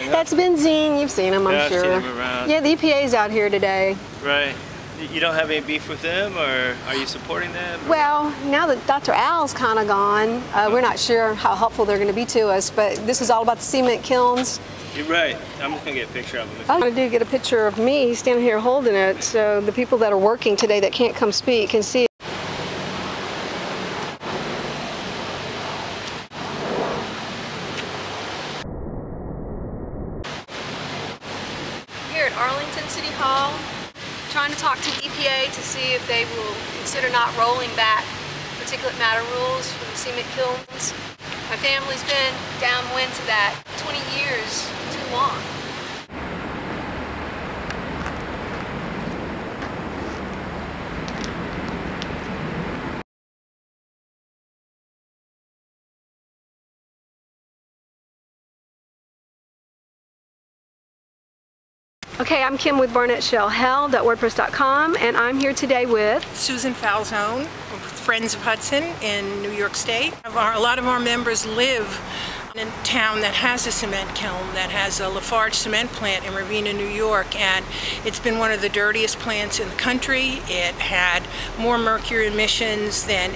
That's BenZene. You've seen them, I'm sure. I've seen them around. Yeah, the EPA's out here today. Right. You don't have any beef with them, or are you supporting them? Or? Well, now that Dr. Al's kind of gone, we're not sure how helpful they're going to be to us, but this is all about the cement kilns. You're right. I'm just going to get a picture of them. I want to get a picture of me standing here holding it so the people that are working today that can't come speak can see it. Here at Arlington City Hall, trying to talk to the EPA to see if they will consider not rolling back particulate matter rules for the cement kilns. My family's been downwind to that 20 years, too long. Okay, I'm Kim with BarnettShellHell.wordpress.com, and I'm here today with Susan Falzone, Friends of Hudson in New York State. A lot of our members live in a town that has a cement kiln, that has a Lafarge cement plant in Ravenna, New York, and it's been one of the dirtiest plants in the country. It had more mercury emissions than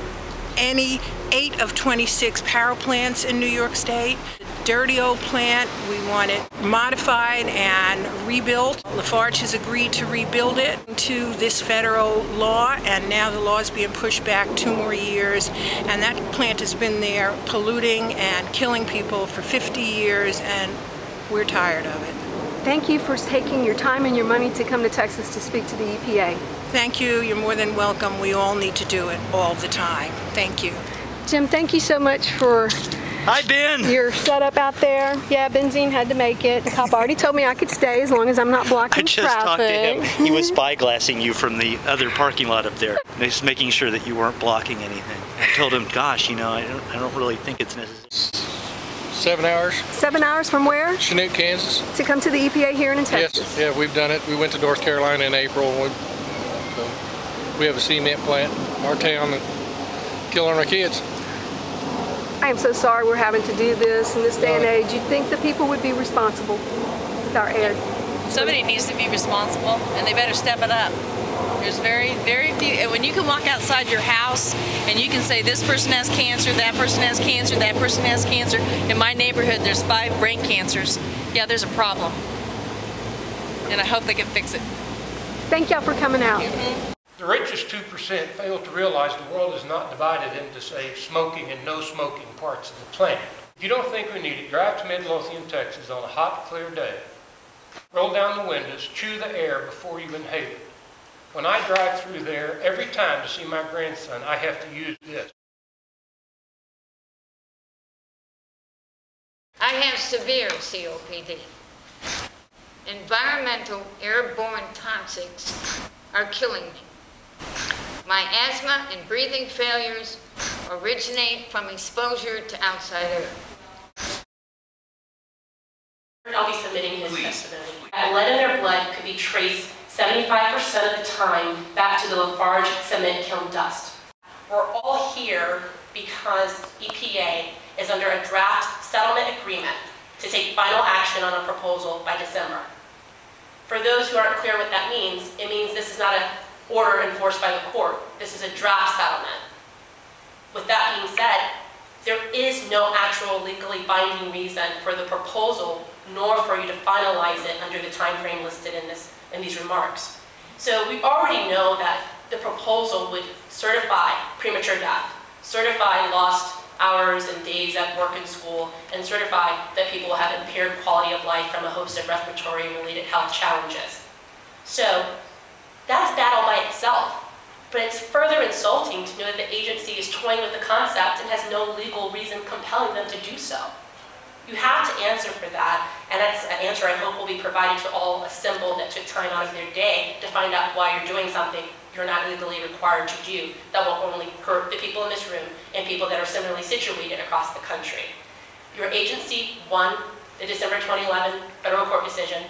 any 8 of 26 power plants in New York State. Dirty old plant, we want it modified and rebuilt. Lafarge has agreed to rebuild it to this federal law, and now the law is being pushed back 2 more years, and that plant has been there polluting and killing people for 50 years, and we're tired of it. Thank you for taking your time and your money to come to Texas to speak to the EPA. Thank you. You're more than welcome. We all need to do it all the time. Thank you. Jim, thank you so much for Hi, Ben. your setup out there. Yeah, BenZene had to make it. The cop already told me I could stay as long as I'm not blocking traffic. I just talked to him. He was spyglassing you from the other parking lot up there, just making sure that you weren't blocking anything. I told him, gosh, you know, I don't really think it's necessary. 7 hours. 7 hours from where? Chinook, Kansas. To come to the EPA here in Texas. Yes, yeah, we've done it. We went to North Carolina in April. We have a cement plant in our town that's killing our kids. I am so sorry we're having to do this in this day and age. You'd think the people would be responsible with our air. Somebody needs to be responsible, and they better step it up. There's very, very few. And when you can walk outside your house and you can say this person has cancer, that person has cancer, that person has cancer. In my neighborhood, there's 5 brain cancers. Yeah, there's a problem. And I hope they can fix it. Thank y'all for coming out. The richest 2% fail to realize the world is not divided into, say, smoking and no smoking parts of the planet. If you don't think we need it, drive to Midlothian, Texas on a hot, clear day. Roll down the windows, chew the air before you inhale it. When I drive through there, every time to see my grandson, I have to use this. I have severe COPD. Environmental airborne toxics are killing me. My asthma and breathing failures originate from exposure to outside air. I'll be submitting his testimony. Lead in their blood could be traced 75% of the time back to the Lafarge cement kiln dust. We're all here because EPA is under a draft settlement agreement to take final action on a proposal by December. For those who aren't clear what that means, it means this is not an order enforced by the court. This is a draft settlement. With that being said, there is no actual legally binding reason for the proposal, nor for you to finalize it under the time frame listed in these remarks. So we already know that the proposal would certify premature death, certify lost hours and days at work and school, and certify that people will have impaired quality of life from a host of respiratory and related health challenges. So that's bad all by itself. But it's further insulting to know that the agency is toying with the concept and has no legal reason compelling them to do so. You have to answer for that, and that's an answer I hope will be provided to all assembled that took time out of their day to find out why you're doing something you're not legally required to do that will only hurt the people in this room and people that are similarly situated across the country. Your agency won the December 2011 federal court decision,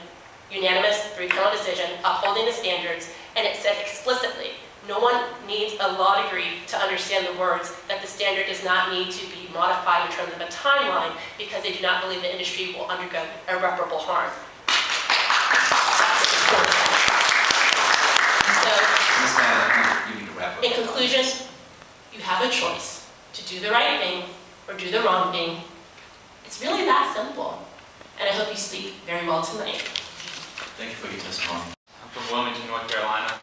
unanimous 3-panel decision, upholding the standards, and it said explicitly, no one needs a law degree to understand the words that the standard does not need to be modified in terms of a timeline because they do not believe the industry will undergo irreparable harm. So, in conclusion, you have a choice to do the right thing or do the wrong thing. It's really that simple. And I hope you sleep very well tonight. Thank you for your testimony. I'm from Wilmington, North Carolina,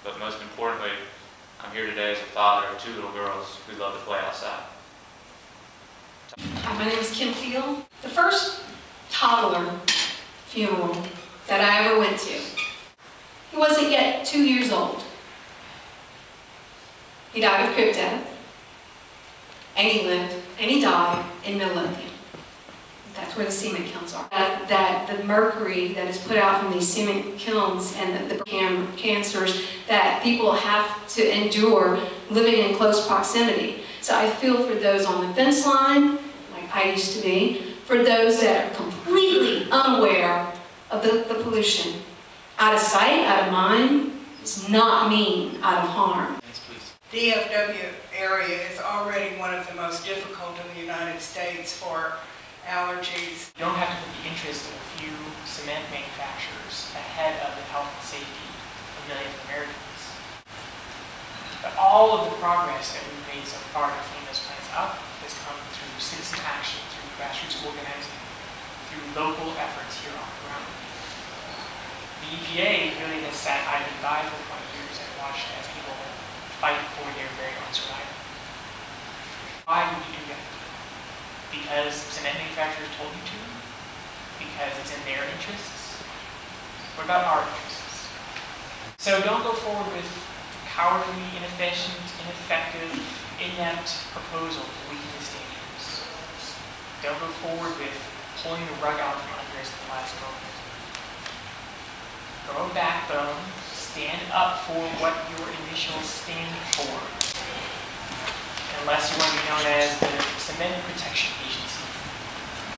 but most importantly, I'm here today as a father of 2 little girls who love to play outside. Hi, my name is Kim Field. The first toddler funeral that I ever went to, he wasn't yet 2 years old. He died of crib death, and he lived, and he died in Midlothian. That's where the cement kilns are. That the mercury that is put out from these cement kilns and the cancers that people have to endure living in close proximity. So I feel for those on the fence line, like I used to be, for those that are completely unaware of the pollution. Out of sight, out of mind, does not mean out of harm. DFW area is already one of the most difficult in the United States for allergies. You don't have to put the interest of a few cement manufacturers ahead of the health and safety of millions of Americans. But all of the progress that we've made so far to clean those plants up has come through citizen action, through grassroots organizing, through local efforts here on the ground. The EPA really has sat idly by for 20 years and watched as people fight for their very own survival. Why would you do that? Because cement manufacturers told you to? Because it's in their interests? What about our interests? So don't go forward with cowardly, inefficient, ineffective, inept proposals to weaken the standards. Don't go forward with pulling the rug out from under us at the last moment. Grow a backbone, stand up for what your initials stand for. Unless you want to be known as the Cement Protection Agengy.